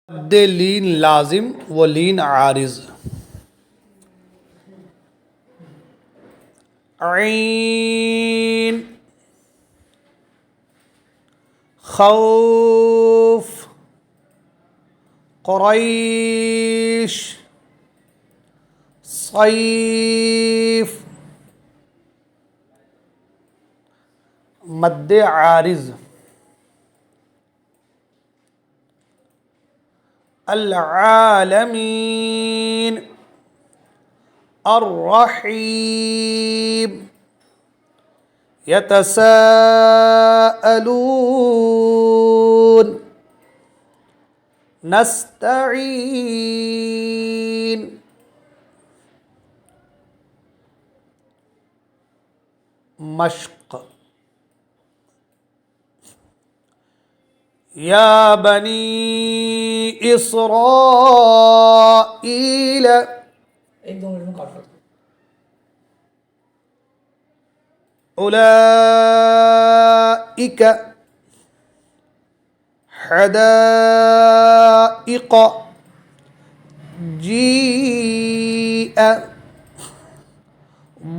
दे लीन लाजिम व लीन आरिज। ऐन खौफ क़ुरैश सैफ मद्दे आरिज अल आलमीन अर्रहीम यतसाअलून नस्तईन मश्क या बनी इसराईल एक दो मिनट में काट सकते उलाइक हदाइक जीअ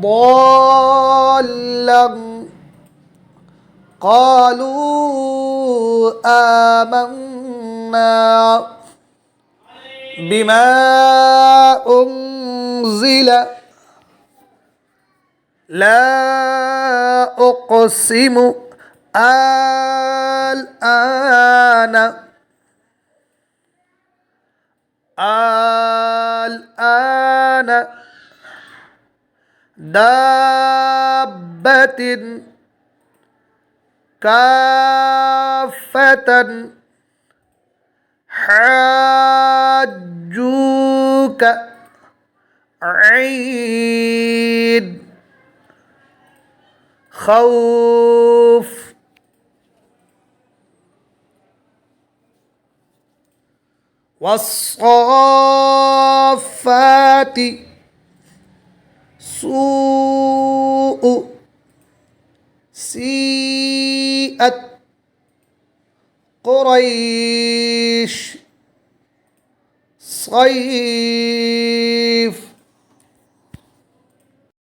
ضالا قالوا آمنا بما أنزل لا أقسم الآن دابة كافة حاجوك عيد خوف والصافات سوء سيئت قريش صيف